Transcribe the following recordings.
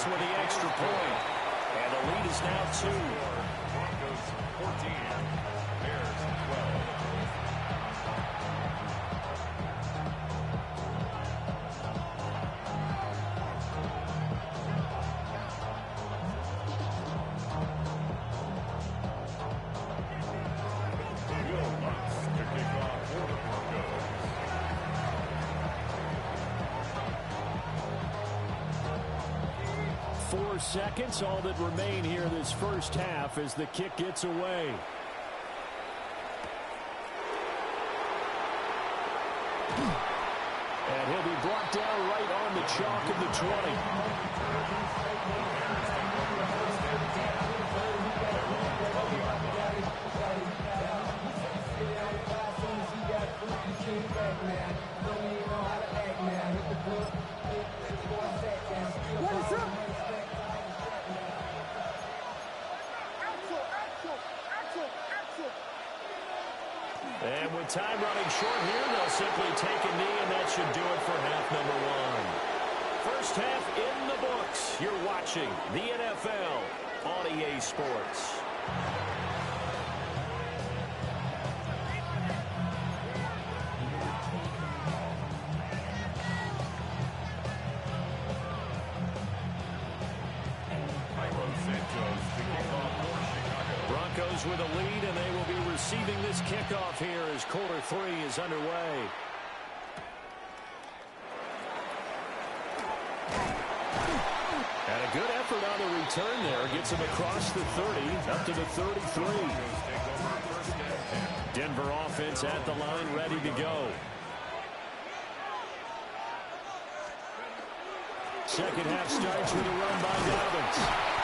Mace with the extra point. And the lead is now 2. Broncos 14, Bears 12. Seconds, all that remain here this first half as the kick gets away. And he'll be brought down right on the chalk of the 20. What is up? And with time running short here, they'll simply take a knee, and that should do it for half number 1. First half in the books. You're watching the NFL on EA Sports. Broncos with a lead, and they will be receiving this kickoff here as quarter 3 is underway. And a good effort on the return there. Gets him across the 30, up to the 33. Denver offense at the line, ready to go. Second half starts with a run by Dobbins.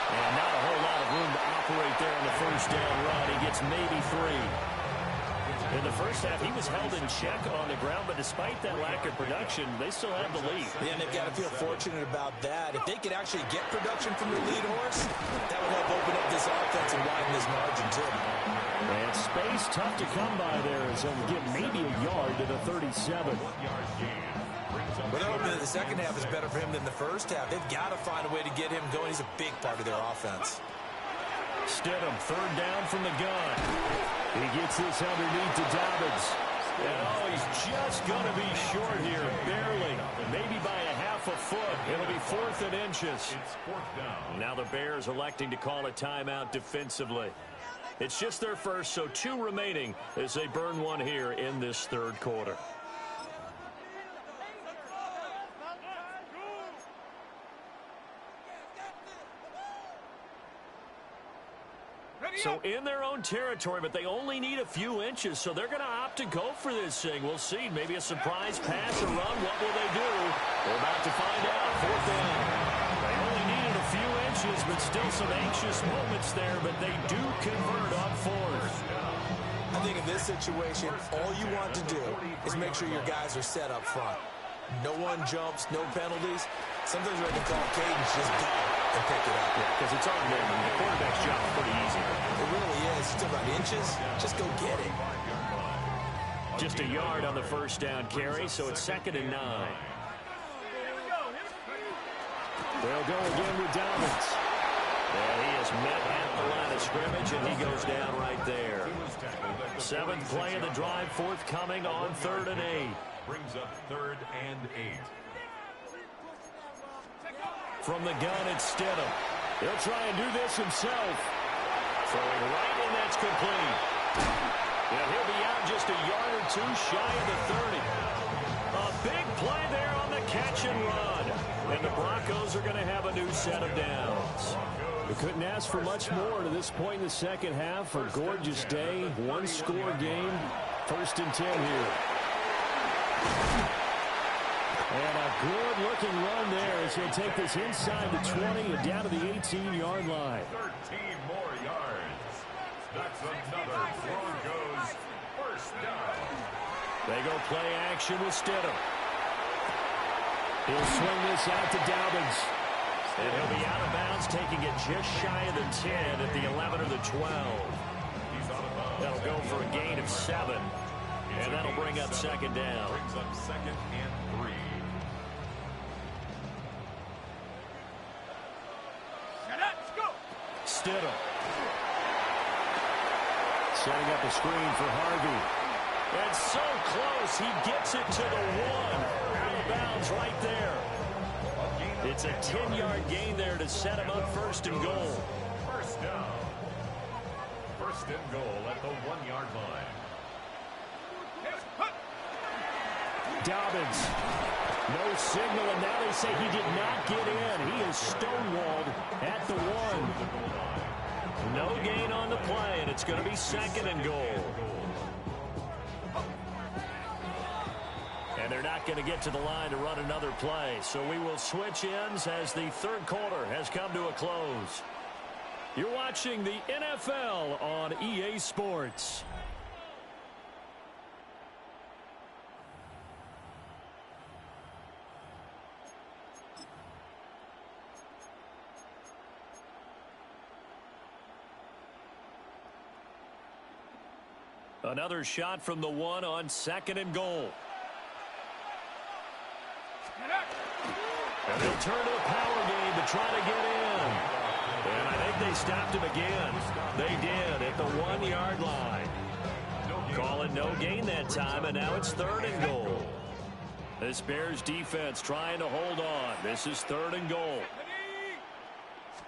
And not a whole lot of room to operate there on the first down run. He gets maybe 3. In the first half, he was held in check on the ground, but despite that lack of production, they still have the lead. Yeah, and they've got to feel fortunate about that. If they could actually get production from the lead horse, that would help open up this offense and widen this margin, too. And space tough to come by there as he'll get maybe a yard to the 37. But they're hoping that the second half is better for him than the first half. They've got to find a way to get him going. He's a big part of their offense. Stidham, third down from the gun. He gets this underneath to Dobbins. And oh, he's just going to be short here, barely. Maybe by a half a foot. It'll be 4th and inches. It's 4th down. Now the Bears electing to call a timeout defensively. It's just their first, so 2 remaining as they burn one here in this third quarter. So in their own territory, but they only need a few inches, so they're going to opt to go for this thing. We'll see. Maybe a surprise pass or run. What will they do? We're about to find out. 4th down. They only needed a few inches, but still some anxious moments there, but they do convert on 4th. I think in this situation, all you want to do is make sure your guys are set up front. No one jumps, no penalties. Sometimes we can call cadence, just go and pick it up. Yeah, because it's on them. The quarterback's job is pretty easy. It really is. It's about inches. Just go get it. Just a yard on the first down carry, so it's 2nd and 9. They'll go again with Dobbins. And he is met at the line of scrimmage, and he goes down right there. 7th play of the drive, forthcoming on 3rd and 8. Brings up 3rd and 8. From the gun, it's Stidham. He'll try and do this himself. Throwing right, and that's complete. And he'll be out just a yard or 2 shy of the 30. A big play there on the catch and run. And the Broncos are going to have a new set of downs. We couldn't ask for much more to this point in the second half. A gorgeous day, 1-score game. 1st and 10 here. And a good-looking run there as he'll take this inside the 20 and down to the 18-yard line. 13 more yards. That's another Broncos first down. They go play action with Stidham. He'll swing this out to Dobbins. And he'll be out of bounds, taking it just shy of the 10 at the 11 or the 12. That'll go for a gain of 7. And that'll bring up 2nd down. Brings up 2nd and 3. Stidham. Setting up a screen for Harvey. And so close. He gets it to the 1. Out of bounds right there. It's a 10-yard gain there to set him up 1st and goal. First down. 1st and goal at the 1-yard line. Dobbins. No signal, and now they say he did not get in. He is stonewalled at the 1. No gain on the play, and it's going to be 2nd and goal. And they're not going to get to the line to run another play, so we will switch ends as the 3rd quarter has come to a close. You're watching the NFL on EA Sports. Another shot from the 1 on 2nd and goal. And they'll turn to the power game to try to get in. And I think they stopped him again. They did at the 1-yard line. Calling no gain that time, and now it's 3rd and goal. This Bears defense trying to hold on. This is 3rd and goal.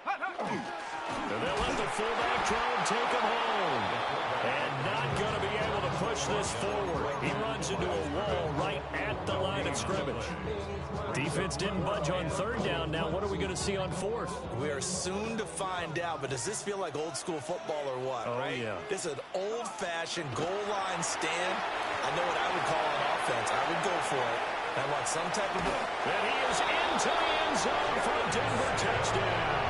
And they'll let the fullback try and take him home. And not going to be able to push this forward. He runs into a wall right at the line of scrimmage. Defense didn't budge on 3rd down. Now what are we going to see on 4th? We are soon to find out, but does this feel like old school football or what? Oh, right? Yeah. It's an old-fashioned goal line stand. I know what I would call an offense. I would go for it. I want some type of... And he is into the end zone for a Denver touchdown.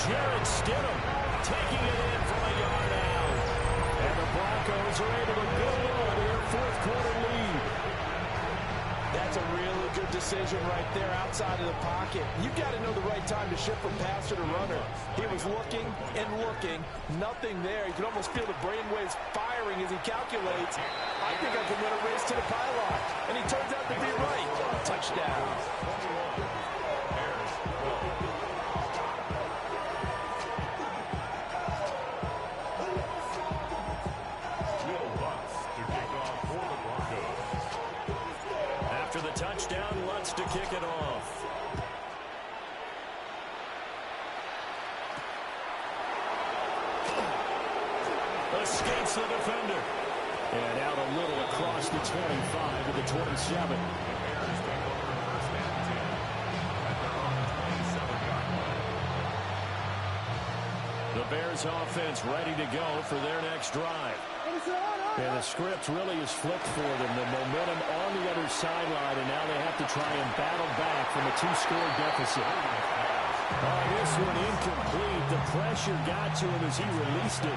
Jarrett Stidham taking it in from a yard out. And the Broncos are able to build on their 4th quarter lead. That's a really good decision right there outside of the pocket. You've got to know the right time to shift from passer to runner. He was looking and looking. Nothing there. You can almost feel the brainwaves firing as he calculates. I think I can win a race to the pylon. And he turns out to be right. Touchdown. After the touchdown, Lutz to kick it off. Escapes the defender. And out a little across the 25 to the 27. The Bears offense ready to go for their next drive. And the script really is flipped for them. The momentum on the other sideline, and now they have to try and battle back from a 2-score deficit. This one incomplete. The pressure got to him as he released it.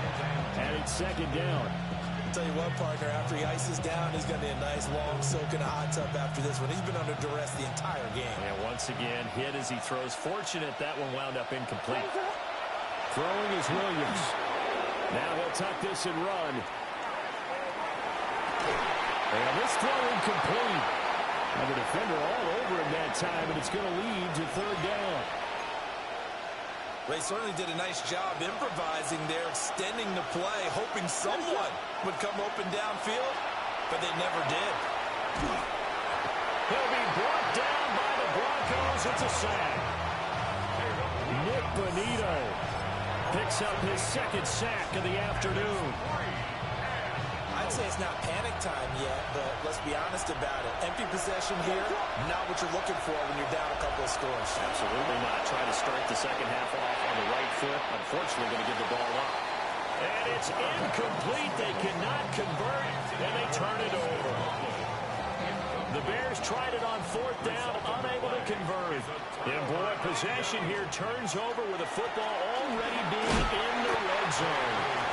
And it's 2nd down. I'll tell you what, partner, after he ices down, he's going to be a nice long soak in a hot tub after this one. He's been under duress the entire game. And once again, hit as he throws. Fortunate that one wound up incomplete. Throwing is Williams. Now he'll tuck this and run. And this throw incomplete. And the defender all over him that time, and it's going to lead to 3rd down. They certainly did a nice job improvising there, extending the play, hoping someone would come open downfield, but they never did. He'll be brought down by the Broncos. It's a sack. Nick Bonito picks up his 2nd sack of the afternoon. I'd say it's not panic time yet, but let's be honest about it. Empty possession here, not what you're looking for when you're down a couple of scores. Absolutely not. Trying to start the second half off on the right foot. Unfortunately, going to give the ball up. And it's incomplete. They cannot convert, and they turn it over. The Bears tried it on 4th down, unable to convert. And boy, possession here turns over with the football already being in the red zone.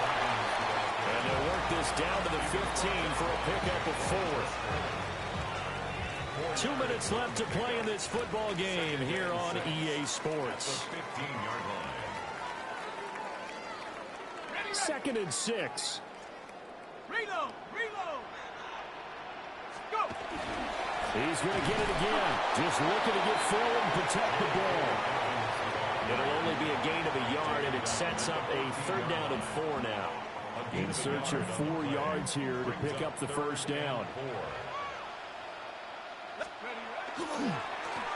And they'll work this down to the 15 for a pickup of 4. 2 minutes left to play in this football game here on EA Sports. 15-yard line. 2nd and 6. Reload! Go! He's going to get it again. Just looking to get forward and protect the ball. It'll only be be a gain of a yard, and it sets up a 3rd down and 4 now. In search of 4 yards here to pick up the first down.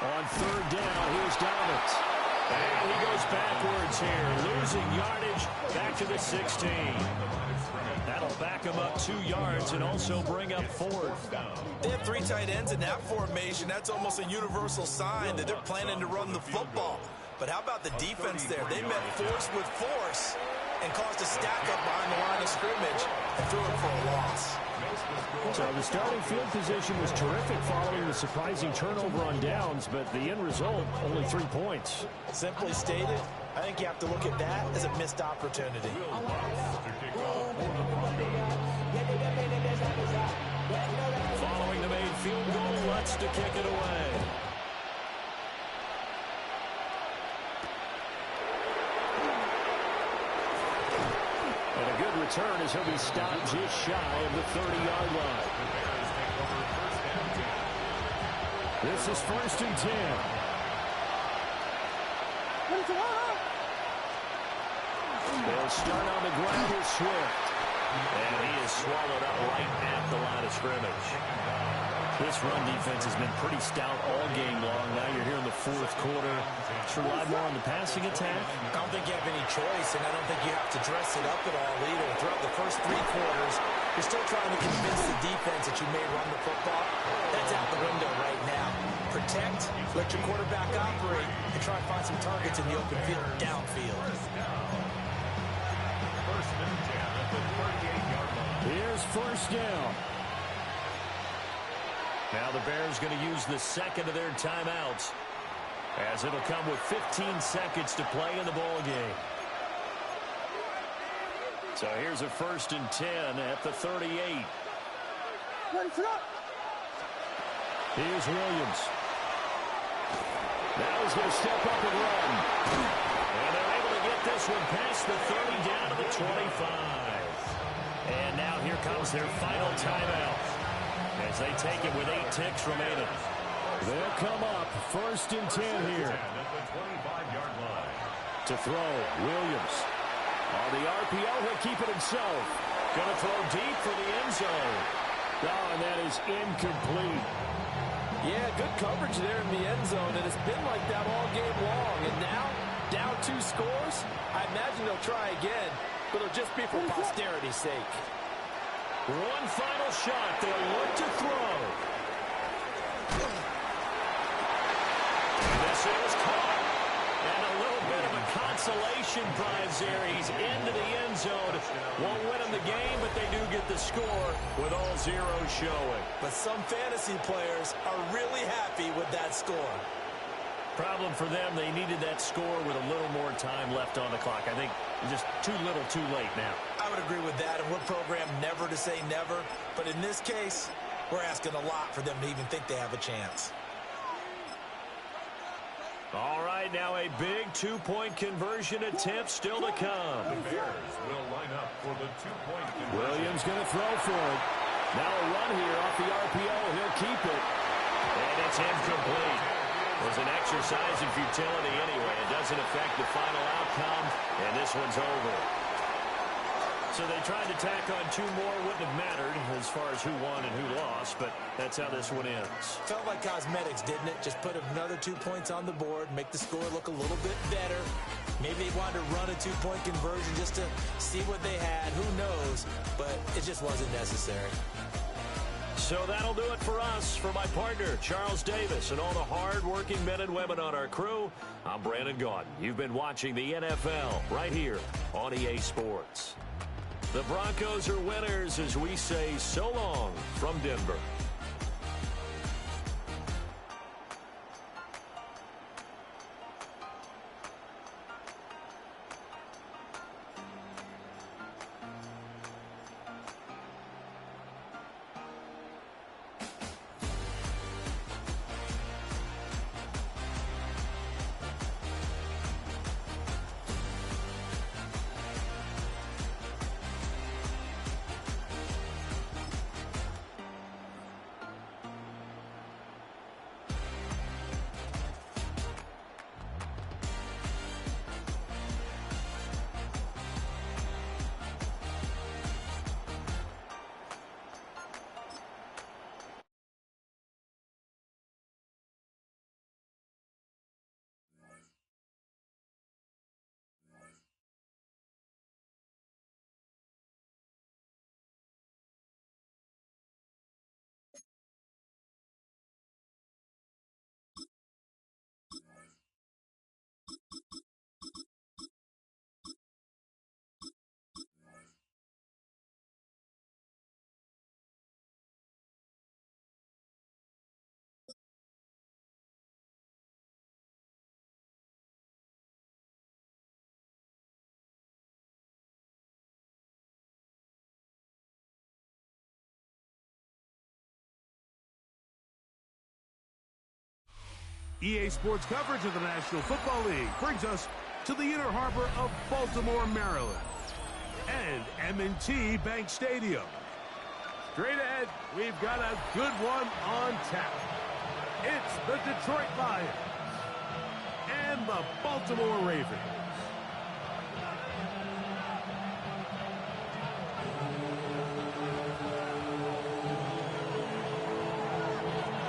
On 3rd down, here's Dobbins. And he goes backwards here, losing yardage back to the 16. That'll back him up 2 yards and also bring up 4th. They have 3 tight ends in that formation. That's almost a universal sign that they're planning to run the football. But how about the defense there? They met force with force and caused a stack up behind the line of scrimmage and threw it for a loss. So the starting field position was terrific following the surprising turnover on downs, but the end result, only 3 points. Simply stated, I think you have to look at that as a missed opportunity. Following the made field goal, Lutz to kick it away. And a good return as he'll be stopped just shy of the 30-yard line. This is 1st and 10. They'll start on the ground with Swift. And he is swallowed up right at the line of scrimmage. This run defense has been pretty stout all game long. Now you're here in the 4th quarter. Should rely more on the passing attack. I don't think you have any choice, and I don't think you have to dress it up at all either. Throughout the first 3 quarters, you're still trying to convince the defense that you may run the football. That's out the window right now. Protect, let your quarterback operate, and try and find some targets in the open field downfield. Here's 1st down. Now the Bears going to use the 2nd of their timeouts, as it'll come with 15 seconds to play in the ball game. So here's a 1st and 10 at the 38. Here's Williams. Now he's going to step up and run. And they're able to get this one past the 30 down to the 25. And now here comes their final timeout as they take it with 8 ticks remaining. They'll come up 1st and 10 here. To throw, Williams. On the RPO, he'll keep it himself. Going to throw deep for the end zone. Oh, and that is incomplete. Yeah, good coverage there in the end zone, and it's been like that all game long. And now, down 2 scores, I imagine they'll try again, but it'll just be for posterity's sake. One final shot. They'll look to throw. This is caught. And a little bit of a consolation prize there. He's into the end zone. Won't win him the game, but they do get the score with all zeros showing. But some fantasy players are really happy with that score. Problem for them, they needed that score with a little more time left on the clock. I think just too little too late now. I would agree with that, and we're programmed never to say never. But in this case, we're asking a lot for them to even think they have a chance. All right, now a big 2-point conversion attempt still to come. The Bears will line up for the 2-point conversion. Williams going to throw for it. Now a run here off the RPO. He'll keep it. And it's incomplete. It was an exercise in futility anyway. It doesn't affect the final outcome, and this one's over. So they tried to tack on 2 more. Wouldn't have mattered as far as who won and who lost, but that's how this one ends. Felt like cosmetics, didn't it? Just put another 2 points on the board, make the score look a little bit better. Maybe they wanted to run a 2-point conversion just to see what they had. Who knows? But it just wasn't necessary. So that'll do it for us. For my partner, Charles Davis, and all the hard-working men and women on our crew, I'm Brandon Gaudin. You've been watching the NFL right here on EA Sports. The Broncos are winners as we say so long from Denver. EA Sports coverage of the National Football League brings us to the inner harbor of Baltimore, Maryland, and M&T Bank Stadium. Straight ahead, we've got a good one on tap. It's the Detroit Lions and the Baltimore Ravens.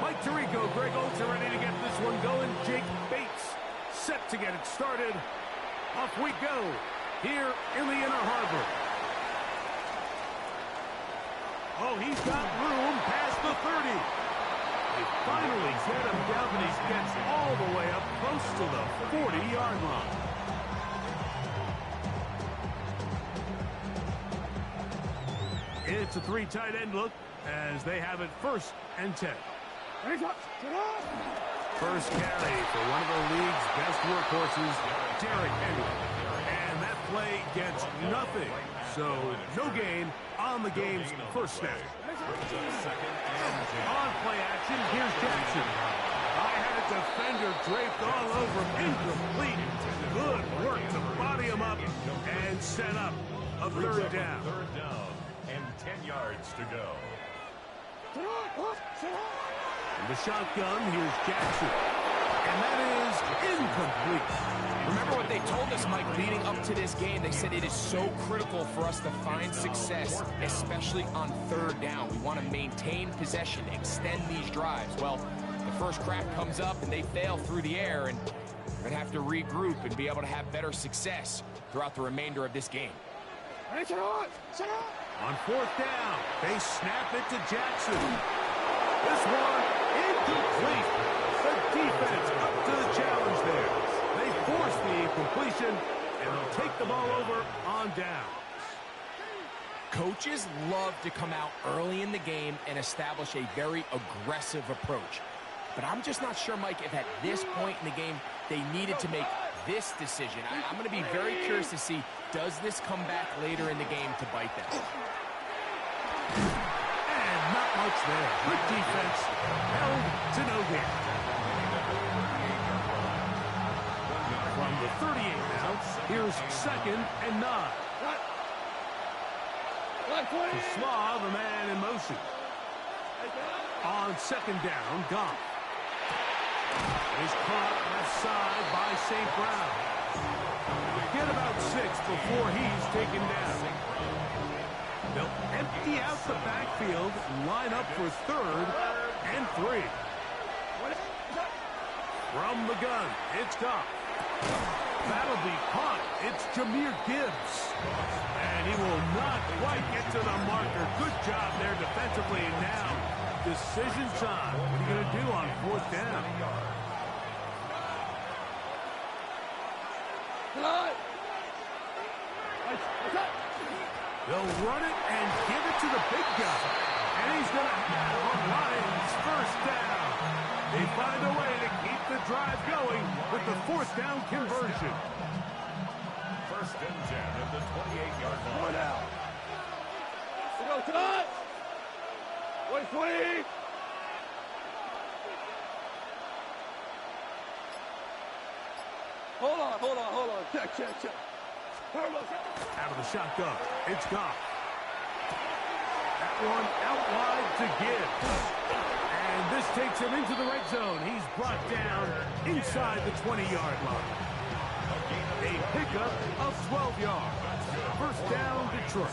Mike Tirico, Greg Olsen ready to get this one going. Jake Bates set to get it started. Off we go here in the inner harbor. Oh, he's got room past the 30. They finally get him down, but he gets all the way up close to the 40-yard line. It's a three tight end look as they have it 1st and 10. First carry for one of the league's best workhorses, Derrick Henry. And that play gets nothing. So no gain on the game's first snap. On play action, here's Jackson. I had a defender draped all over him. Incomplete. Good work to body him up and set up a 3rd down. 3rd down and 10 yards to go. In the shotgun, here's Jackson. And that is incomplete. Remember what they told us, Mike, leading up to this game. They said it is so critical for us to find success, especially on 3rd down. We want to maintain possession, extend these drives. Well, the first crack comes up and they fail through the air, and we're going to have to regroup and be able to have better success throughout the remainder of this game. On 4th down, they snap it to Jackson. This one incomplete. The defense up to the challenge there. They force the incompletion, and they'll take the ball over on downs. Coaches love to come out early in the game and establish a very aggressive approach. But I'm just not sure, Mike, if at this point in the game they needed to make this decision. I'm going to be very curious to see, does this come back later in the game to bite them? And not much there. Good defense. Held to no gain. From the 38 now, here's 2nd and 9. To Slaw, the man in motion. On 2nd down, Goff. Is caught left side by St. Brown. Get about 6 before he's taken down. They'll empty out the backfield, line up for 3rd and 3. From the gun, it's Goff. That'll be caught. It's Jahmyr Gibbs. And he will not quite get to the marker. Good job there defensively. And now, decision time. What are you going to do on 4th down? They'll run it and give it to the big guy. And he's going to have a Lions 1st down. They find a way to keep the drive going with the 4th down conversion. 1st and 10 at the 28-yard line. One out. Go, touch! 120! Hold on. Check. Out of the shotgun, it's Goff. That one out wide to Gibbs. And this takes him into the red zone. He's brought down inside the 20-yard line. A pickup of 12 yards. 1st down, Detroit.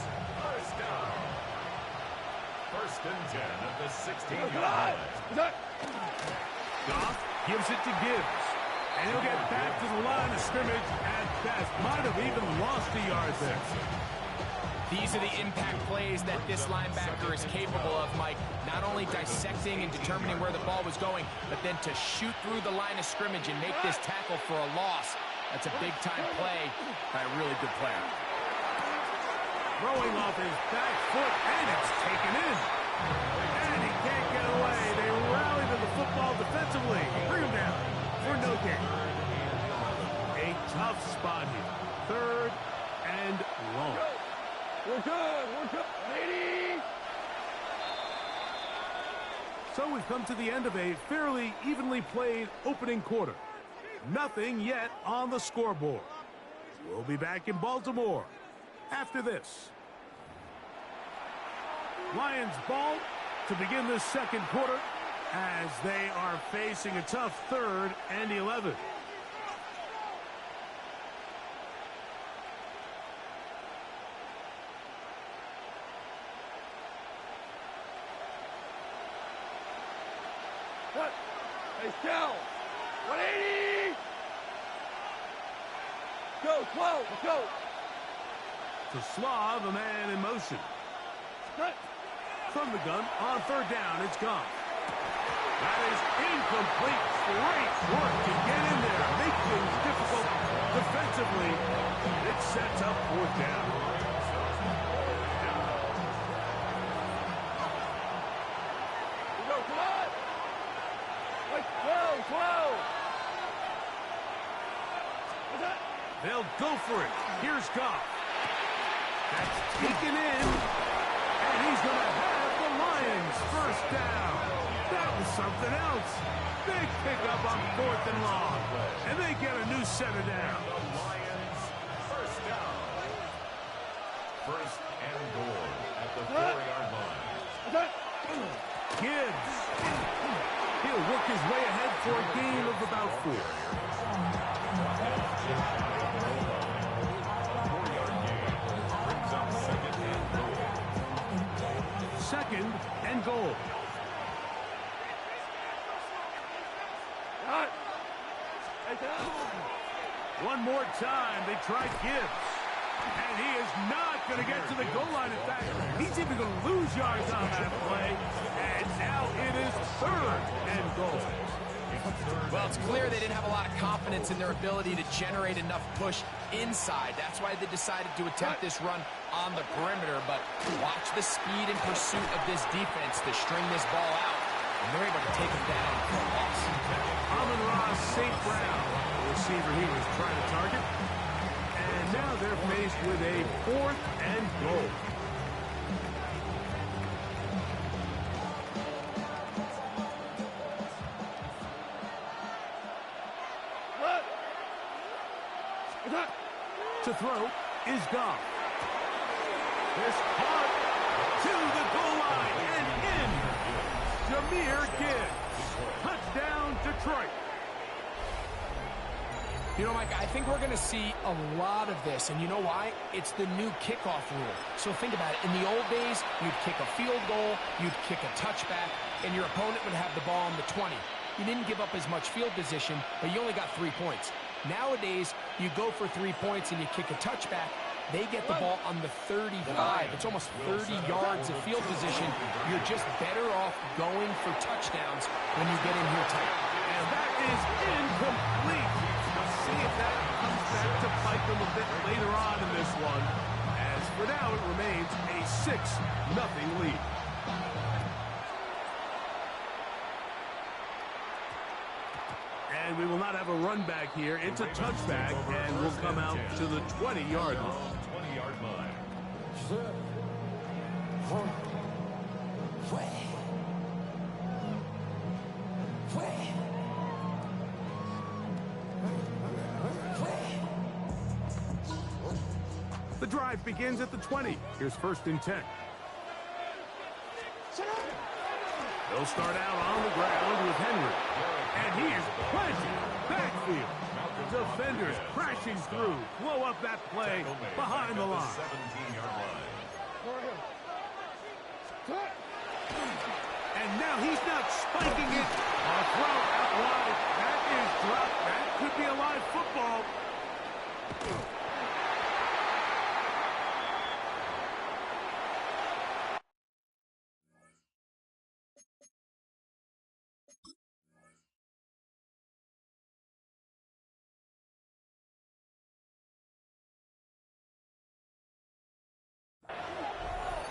1st and 10 at the 16-yard line. Goff gives it to Gibbs. And he'll get back to the line of scrimmage at best. Might have even lost a yard there. These are the impact plays that this linebacker is capable of, Mike. Not only dissecting and determining where the ball was going, but then to shoot through the line of scrimmage and make this tackle for a loss. That's a big-time play by a really good player. Throwing off his back foot, and it's taken in. And he can't get away. They rally to the football defensively. Bring him down for no gain. A tough spot here. 3rd and long. We're good. 80. So we've come to the end of a fairly evenly played opening quarter. Nothing yet on the scoreboard. We'll be back in Baltimore after this. Lions ball to begin the second quarter as they are facing a tough 3rd and 11. What? Hey, Cal. 180. Go, 12. Let's go. To Slav, a man in motion. Cut. From the gun, on 3rd down, it's gone. That is incomplete. Great work to get in there, make things difficult defensively. It sets up 4th down. We go, come on. Like 12, 12. What's that? They'll go for it. Here's Goff. That's taken in. And he's going to have the Lions first down. That was something else. Big pickup on 4th and long. And they get a new set of downs. The Lions first down. First and goal at the 4-yard line. What's that? Gibbs. He'll work his way ahead for a gain of about 4. Second and goal. Cut. Hey, Cal. One more time, they tried Gibbs. And he is not going to get to the goal line. In fact, he's even going to lose yards on that play. And now it is 3rd and goal. Well, it's clear they didn't have a lot of confidence in their ability to generate enough push inside. That's why they decided to attempt this run on the perimeter. But watch the speed and pursuit of this defense to string this ball out. And they're able to take him down for a loss. Amon-Ra St. Brown, the receiver he was trying to target. And now they're faced with a 4th and goal. What? What's that? To throw is Goff. This hard to the goal line and in. Jahmyr Gibbs. Touchdown, Detroit. You know, Mike, I think we're going to see a lot of this, and you know why? It's the new kickoff rule. So think about it. In the old days, you'd kick a field goal, you'd kick a touchback, and your opponent would have the ball on the 20. You didn't give up as much field position, but you only got 3 points. Nowadays, you go for 3 points and you kick a touchback. They get the ball on the 35. It's almost 30 yards of field position. You're just better off going for touchdowns when you get in here tight. And that is incomplete. Let's see if that comes back to bite them a bit later on in this one. As for now, it remains a 6-0 lead. And we will not have a run back here. It's a touchback, and we'll come out to the 20-yard line. 20-yard line. The drive begins at the 20. Here's 1st and 10. They'll start out on the ground with Henry. And he is planted backfield. Defenders crashing through. Blow up that play behind the line. 17-yard line. And now he's not spiking it. A throw out wide. That is dropped. That could be a live football.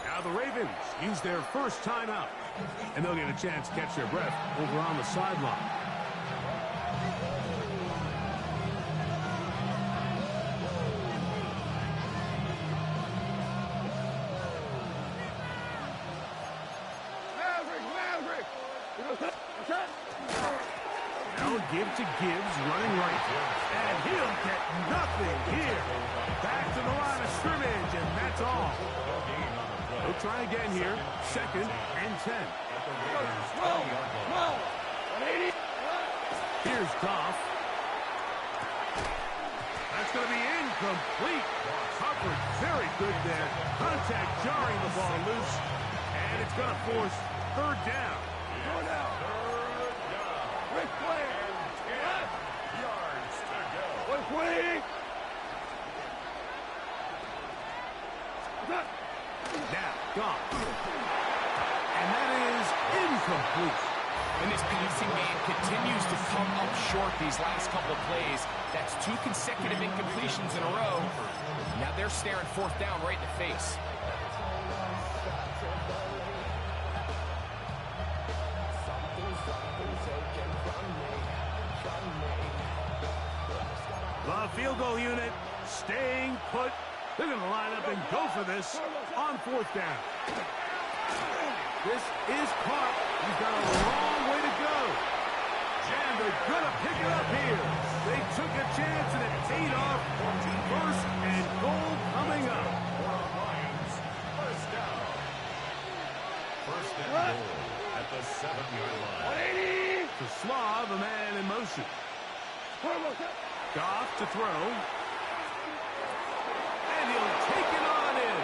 Now the Ravens use their first timeout, and they'll get a chance to catch their breath over on the sideline. Maverick! We give to Gibbs, running right. And he'll get nothing here. Back to the line of scrimmage, and that's all. They'll try again here. 2nd and 10. Here's Goff. That's going to be incomplete. Covered very good there. Contact jarring the ball loose. And it's going to force 3rd down. Go now. Rick Flair. 10 yards to go. 120. Now, Goff. And that is incomplete. And this passing game continues to come up short these last couple of plays. That's 2 consecutive incompletions in a row. Now they're staring 4th down right in the face. The field goal unit staying put. They're going to line up and go for this on 4th down. This is caught. He's got a long way to go. And they're going to pick it up here. They took a chance and it paid off. 1st and goal coming up. Lions, 1st down. 1st and goal at the 7-yard line. 180. To Slav, a man in motion. Goff to throw. And he'll take it on in.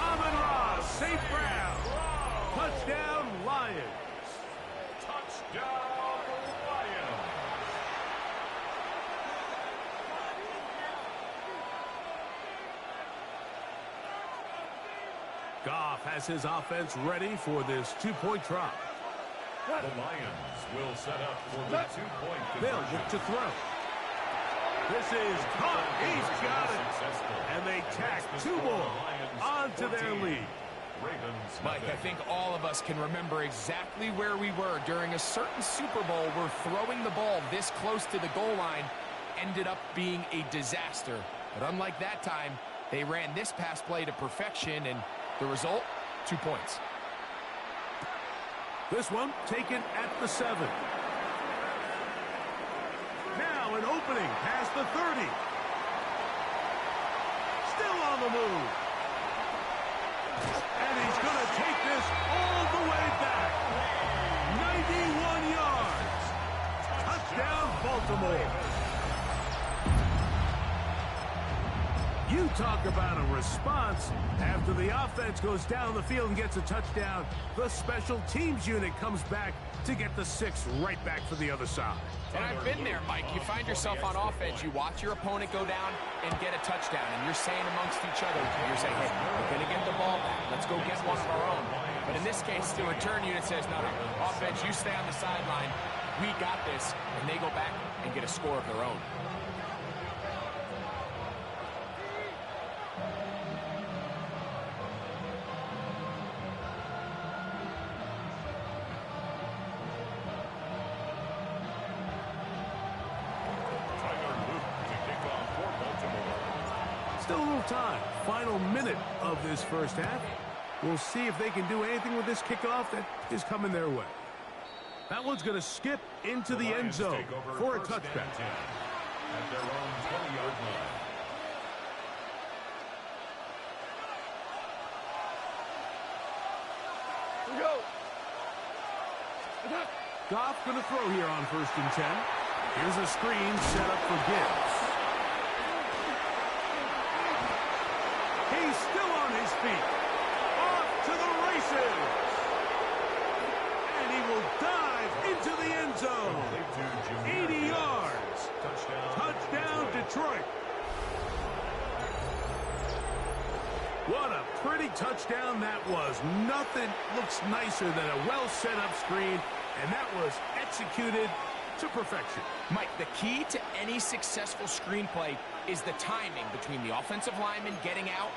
Amon-Ra, St. Brown. Touchdown, Lions. Touchdown, Lions. Goff has his offense ready for this 2-point try. The Lions will set up for the 2-point They'll conversion. look to throw. This is caught. He's got it. And they tack 2 more onto their lead. Ravens, Mike, I think all of us can remember exactly where we were during a certain Super Bowl where throwing the ball this close to the goal line ended up being a disaster. But unlike that time, they ran this pass play to perfection, and the result, 2 points. This one taken at the 7. Now an opening past the 30. Still on the move. And he's going to take this all the way back. 91 yards. Touchdown, Baltimore. You talk about a response. After the offense goes down the field and gets a touchdown, the special teams unit comes back to get the 6 right back for the other side. And I've been there, Mike. You find yourself on offense, you watch your opponent go down and get a touchdown, and you're saying amongst each other, you're saying, hey, we're going to get the ball back. Let's go get one of our own. But in this case, the return unit says, no, offense, you stay on the sideline. We got this. And they go back and get a score of their own. Still a little time. Final minute of this first half. We'll see if they can do anything with this kickoff that is coming their way. That one's going to skip into the end zone for a touchback. At their own 20-yard line. We go. Attack. Goff going to throw here on 1st and 10. Here's a screen set up for Gibbs. He's still on his feet. Off to the races. And he will dive into the end zone. 80 yards. Touchdown, Detroit. What a pretty touchdown that was. Nothing looks nicer than a well-set-up screen, and that was executed to perfection. Mike, the key to any successful screenplay is the timing between the offensive lineman getting out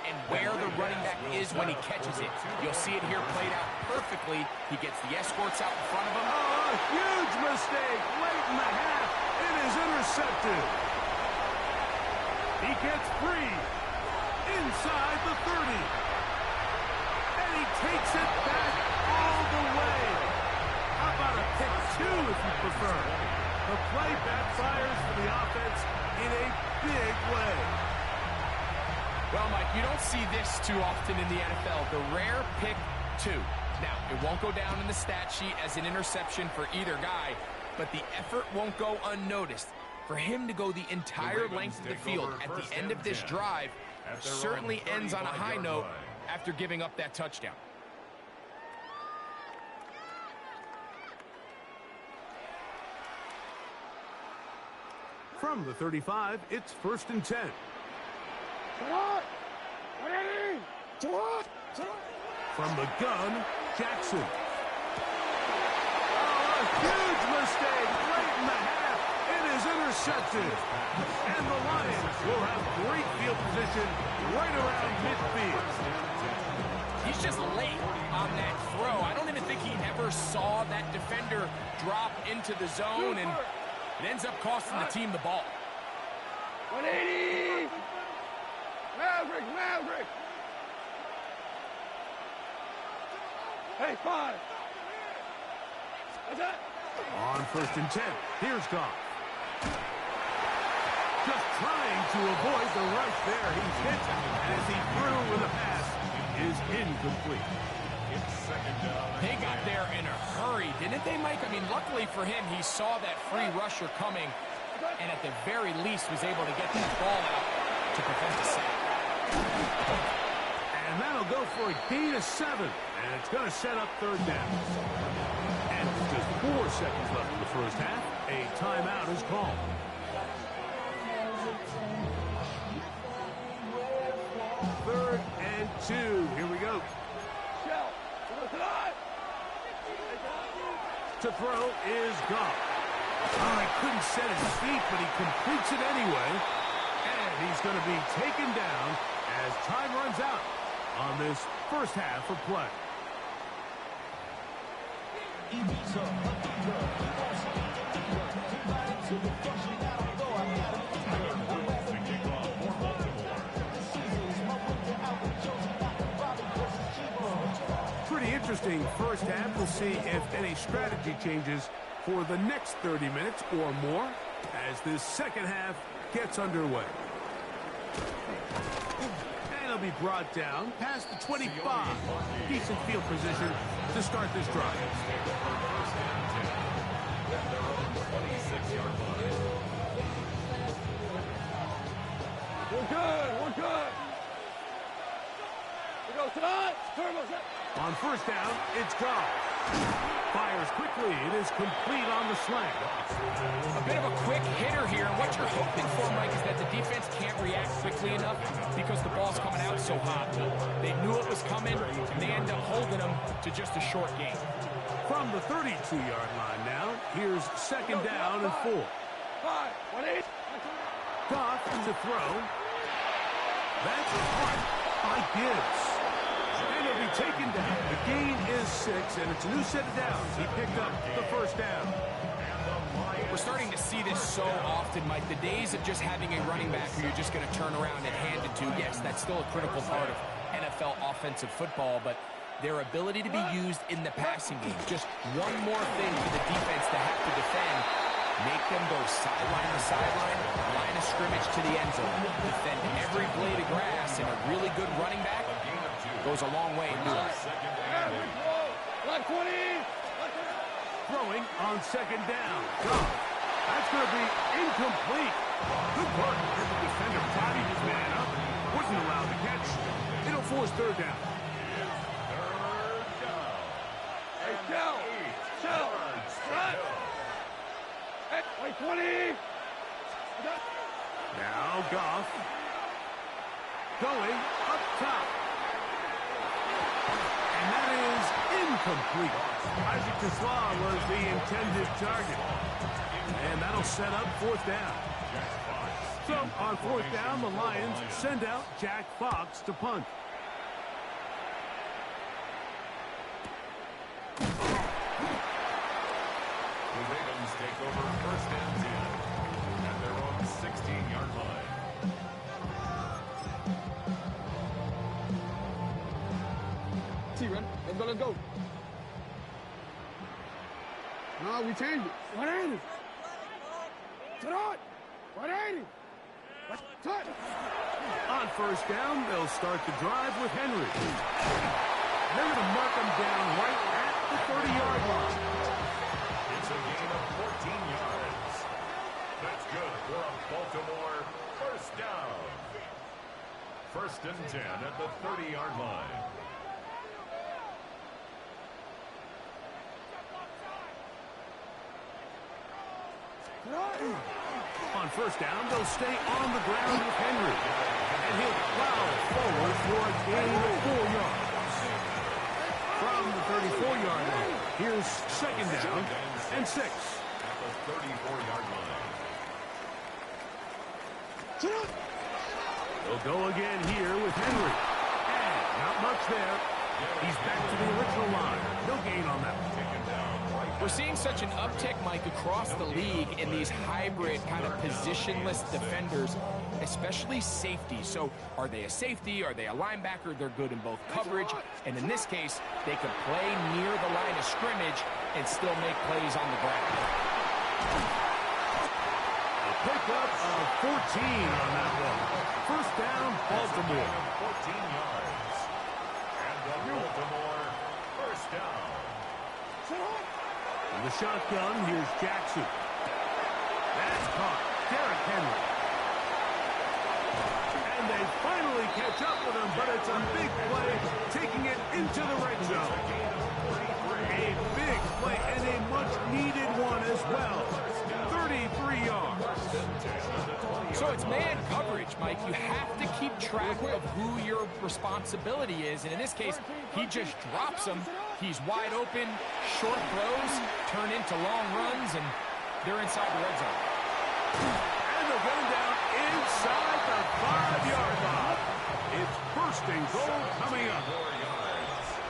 and where the running back is when he catches it. You'll see it here played out perfectly. He gets the escorts out in front of him. Oh, a huge mistake late in the half. It is intercepted. He gets free inside the 30. And he takes it back all the way. How about a pick 2 if you prefer? The play backfires for the offense in a big way. Well, Mike, you don't see this too often in the NFL. The rare pick 2. Now, it won't go down in the stat sheet as an interception for either guy, but the effort won't go unnoticed. For him to go the entire length of the field at the end of this drive certainly ends on a high note after giving up that touchdown. From the 35, it's 1st and 10. From the gun, Jackson. Oh, a huge mistake late in the half. It is intercepted. And the Lions will have great field position right around midfield. He's just late on that throw. I don't even think he ever saw that defender drop into the zone, and it ends up costing the team the ball. 180! Maverick! Hey, 5! That's it! On 1st and 10, here's Goff. Just trying to avoid the rush there. He's hit as he threw with a pass is incomplete. They got there in a hurry, didn't they, Mike? I mean, luckily for him, he saw that free rusher coming and at the very least was able to get that ball out to prevent the sack. And that'll go for a gain of 7, and it's going to set up 3rd down. And with just 4 seconds left in the first half, a timeout is called. Third and 2. Here we go. To throw is Goff. Oh, he couldn't set his feet, but he completes it anyway. And he's going to be taken down as time runs out on this first half of play. Pretty interesting first half. We'll see if any strategy changes for the next 30 minutes or more as this second half gets underway. And he'll be brought down past the 25. Decent field position to start this drive. We're good. We go tonight. On first down, it's Goff. Fires quickly. It is complete on the slant. A bit of a quick hitter here. And what you're hoping for, Mike, is that the defense can't react quickly enough because the ball's coming out so hot. They knew it was coming, and they end up holding them to just a short gain. From the 32-yard line now, here's 2nd down and 4. 180. Goff to throw. That's hard by Gibbs. And he'll be taken down. The gain is 6, and it's a new set of downs. He picked up the first down. We're starting to see this so often, Mike. The days of just having a running back who you're just going to turn around and hand it to, yes, that's still a critical part of NFL offensive football, but their ability to be used in the passing game, just one more thing for the defense to have to defend, make them go sideline to sideline, line of scrimmage to the end zone, defend every blade of grass, and a really good running back goes a long way in doing it. Throwing on 2nd down. Goff. That's going to be incomplete. Good work. The defender tidied his man up. Wasn't allowed to catch. It'll force 3rd down. Hey, Joe. Right. Hey, 20. Now Goff. Going up top. And that is incomplete. Isaac Tesla was the intended target. And that'll set up 4th down. So on 4th down, the Lions send out Jack Fox to punt. The Ravens take over 1st and 10 at their own 16-yard line. T-Run, let's go. No, we changed it. 180. On first down, they'll start the drive with Henry. They're going to mark him down right at the 30-yard line. It's a gain of 14 yards. That's good for a Baltimore first down. First and 10 at the 30-yard line. On first down, they'll stay on the ground with Henry. And he'll plow forward for a gain of 4 yards. From the 34-yard line, here's second down and 6. At the 34-yard line. They'll go again here with Henry. And not much there. He's back to the original line. No gain on that one. We're seeing such an uptick, Mike, across the league in these hybrid kind of positionless defenders, especially safety. So are they a safety? Are they a linebacker? They're good in both coverage. And in this case, they can play near the line of scrimmage and still make plays on the ground. A pickup of 14 on that one. First down, Baltimore. 14 yards. And the Baltimore first down. In the shotgun, here's Jackson. That's caught. Derrick Henry. And they finally catch up with him, but it's a big play, taking it into the red zone. A big play and a much-needed one as well. 33 yards. So it's man coverage, Mike. You have to keep track of who your responsibility is. And in this case, he just drops him. He's wide open, short throws, turn into long runs, and they're inside the red zone. And they're going down inside the 5-yard line. It's first and goal coming up.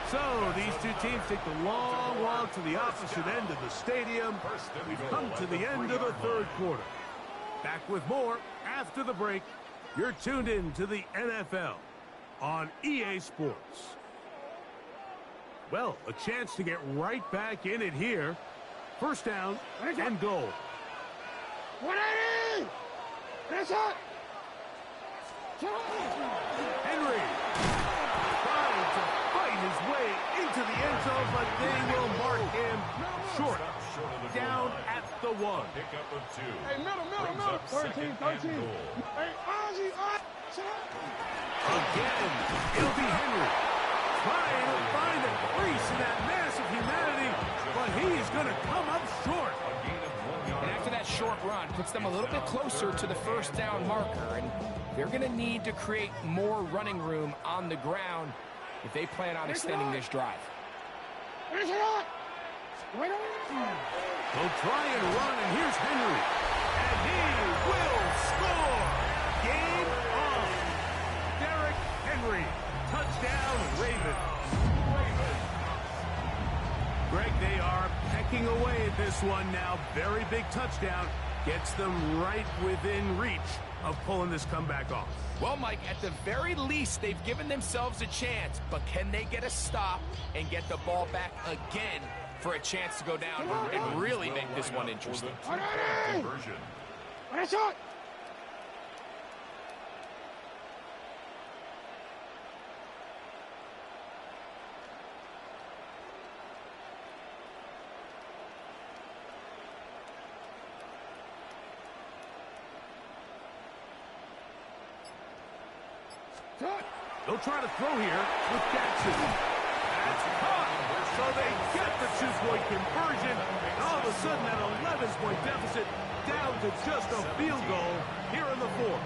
So these two teams take the long walk to the opposite end of the stadium. We've come to the end of the third quarter. Back with more after the break. You're tuned in to the NFL on EA Sports. Well, a chance to get right back in it here. First down and goal. 180! That's it! Henry trying to fight his way into the end zone, but they will mark him short. Down at the 1. Pickup of 2. Hey, middle. Brings up 13. second and goal. Hey, Ozzy, Again, it'll be Henry trying to find a crease in that mass of humanity, but he is going to come up short. A gain of 1 yard. And after that short run, puts them a little bit closer to the first down marker. And they're going to need to create more running room on the ground if they plan on extending this drive. They'll try and run, and here's Henry. And he will score. Game on. Derrick Henry. Touchdown, Ravens. Greg, they are pecking away at this one now. Very big touchdown. Gets them right within reach of pulling this comeback off. Well, Mike, at the very least, they've given themselves a chance, but can they get a stop and get the ball back again for a chance to go down and really make this one interesting? Conversion. That's it! They'll try to throw here with Jackson. That's caught. So they get the two-point conversion. And all of a sudden, that 11-point deficit down to just a field goal here in the fourth.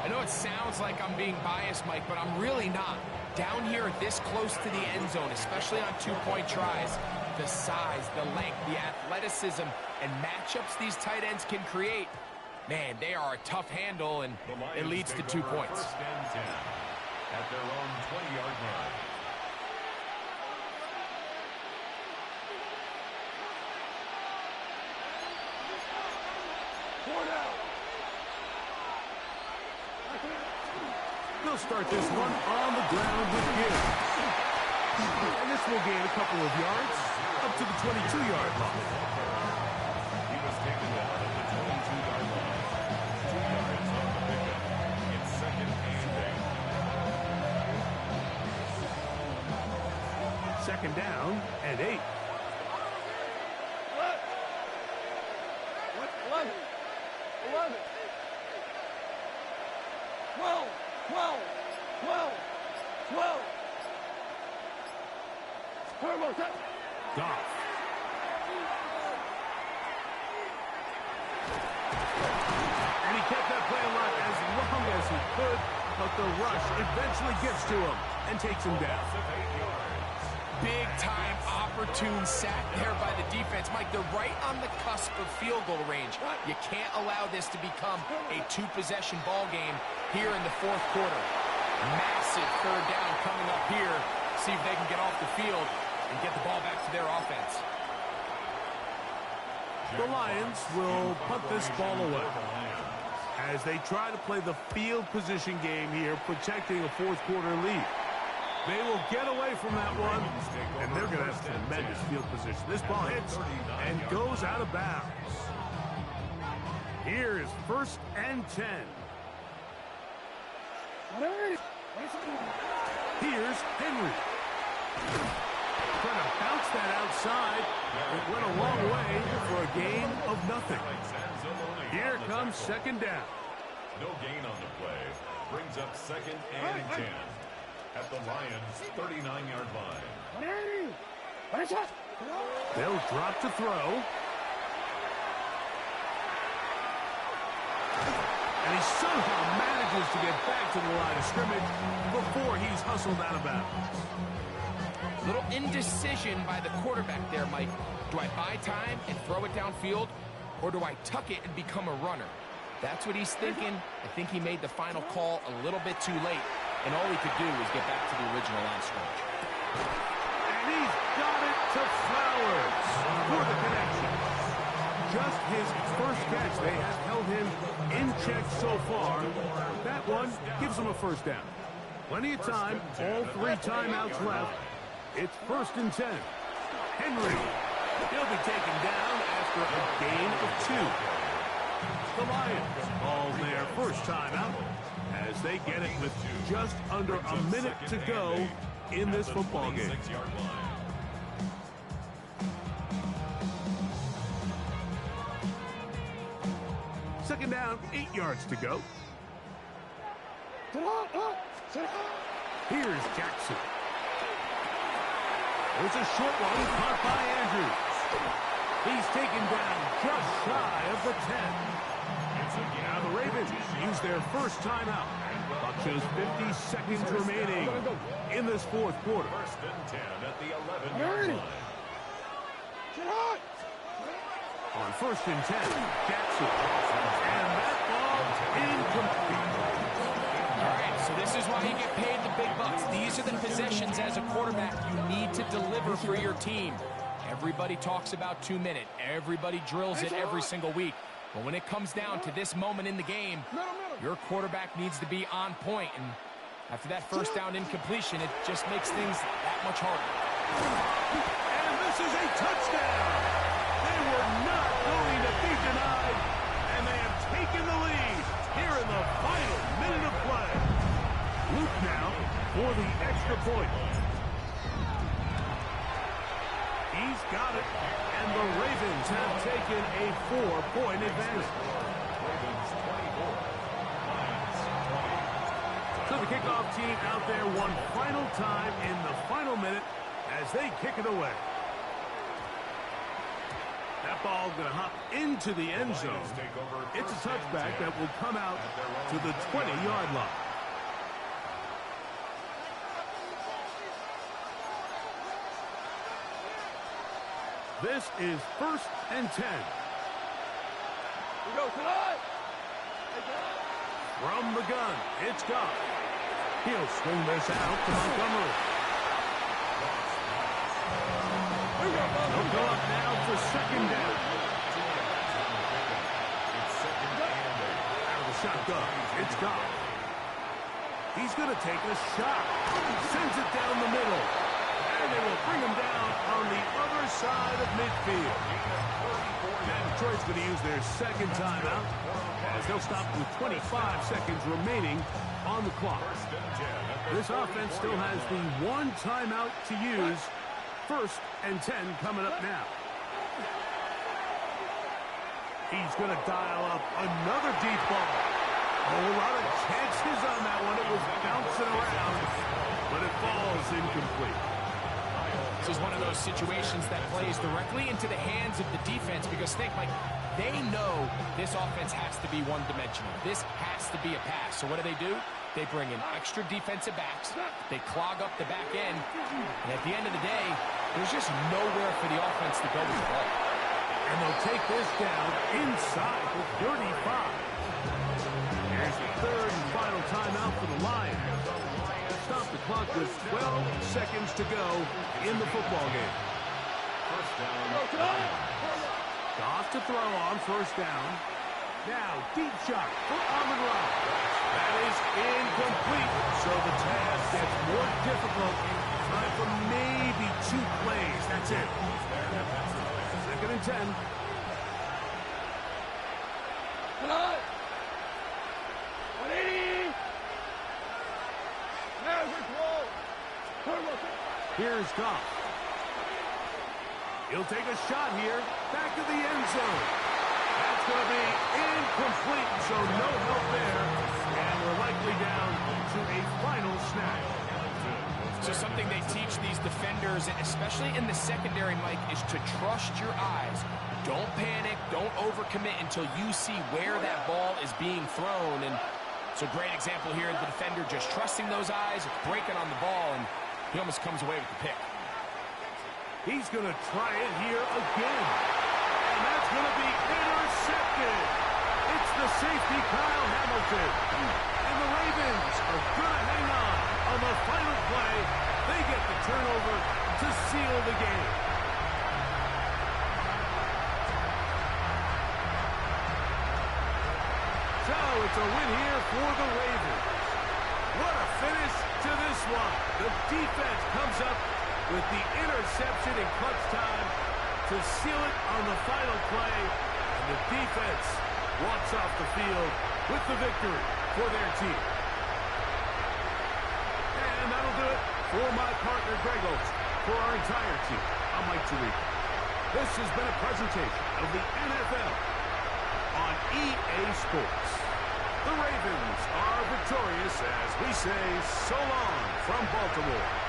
I know it sounds like I'm being biased, Mike, but I'm really not. Down here this close to the end zone, especially on two-point tries, the size, the length, the athleticism, and matchups these tight ends can create, man, they are a tough handle, and it leads to 2 points. First and 10 at their own 20-yard line. They'll start this one on the ground with Gibbs. And this will gain a couple of yards up to the 22-yard line. He was taken down at the 22-yard line. 2 yards on the pickup. second down and 8. 11. 11. 12. 12. 12. 12. Turbo, Goff. And he kept that play alive as long as he could, but the rush eventually gets to him and takes him down. Big-time opportune sack there by the defense. Mike, they're right on the cusp of field goal range. You can't allow this to become a two-possession ball game here in the fourth quarter. Massive third down coming up here. See if they can get off the field and get the ball back to their offense. The Lions will punt this ball away as they try to play the field position game here, protecting a fourth quarter lead. They will get away from that one, and they're going to have tremendous field position. This ball hits and goes out of bounds. Here is 1st and 10. Here's Henry. Trying to bounce that outside. It went a long way for a gain of nothing. Here comes second down. No gain on the play. Brings up 2nd and 10 at the Lions' 39-yard line. They'll drop to throw. And he somehow manages to get back to the line of scrimmage before he's hustled out of bounds. Little indecision by the quarterback there, Mike. Do I buy time and throw it downfield, or do I tuck it and become a runner? That's what he's thinking. I think he made the final call a little bit too late, and all he could do was get back to the original line scrimmage. And he's got it to Flowers for the connection. Just his first catch. They have held him in check so far. That one gives him a first down. Plenty of time. All 3 timeouts left. It's 1st and 10. Henry. He'll be taken down after a gain of 2. The Lions call their first timeout as they get it with just under a minute to go in this football game. Second down, 8 yards to go. Here's Jackson. There's a short one caught by Andrews. He's taken down just shy of the 10. Now the Ravens use their first timeout. Clock shows 50 seconds remaining in this fourth quarter. 1st and 10 at the 11-yard line. On 1st and 10, Jackson. And that ball incomplete. All right, so this is why you get paid the big bucks. These are the possessions as a quarterback you need to deliver for your team. Everybody talks about 2 minute. Everybody drills it every single week. But when it comes down to this moment in the game, your quarterback needs to be on point. And after that first down incompletion, it just makes things that much harder. And this is a touchdown. They were not going to be denied, and they have taken the lead here in the final minute of play. Luke now for the extra point. He's got it, and the Ravens have taken a 4-point advantage. Ravens 24, Lions 20. So the kickoff team out there one final time in the final minute as they kick it away. That ball going to hop into the end zone. It's a touchback that will come out to the 20-yard line. This is 1st and 10. From the gun, it's Goff. He'll swing this out to Montgomery. They'll go up now for second down. Out of the shotgun, it's Goff. He's going to take a shot. Sends it down the middle. And they will bring him down on the other side of midfield. And Detroit's going to use their second timeout as they'll stop with 25 seconds remaining on the clock. This offense still has the one timeout to use 1st and 10 coming up now. He's going to dial up another deep ball. A whole lot of chances on that one. It was bouncing around, but it falls incomplete. This is one of those situations that plays directly into the hands of the defense because think, like, they know this offense has to be one-dimensional. This has to be a pass. So what do? They bring in extra defensive backs. They clog up the back end. And at the end of the day, there's just nowhere for the offense to go with the ball. And they'll take this down inside the 35. Here's the 3rd and final timeout for the Lions. Stop the clock with 12 seconds to go in the football game. First down. Goff to throw on 1st down. Now, deep shot for Amon-Ra. That is incomplete, so the task gets more difficult. Time for maybe 2 plays. That's it. 2nd and 10. Come on. 180. Here's Goff. He'll take a shot here. Back to the end zone. That's going to be incomplete, so no help there. And we're likely down to a final snap. So something they teach these defenders, especially in the secondary, Mike, is to trust your eyes. Don't panic. Don't overcommit until you see where that ball is being thrown. And it's a great example here. The defender just trusting those eyes, breaking on the ball, and he almost comes away with the pick. He's going to try it here again. And that's going to be intercepted. It's the safety, Kyle Hamilton. And the Ravens are going to hang on the final play. They get the turnover to seal the game. So it's a win here for the Ravens. What a finish to this one. The defense comes up with the interception in clutch time to seal it on the final play. And the defense walks off the field with the victory for their team. And that'll do it for my partner, Greg Olson. For our entire team, I'm Mike Tirico. This has been a presentation of the NFL on EA Sports. The Ravens are victorious as we say so long from Baltimore.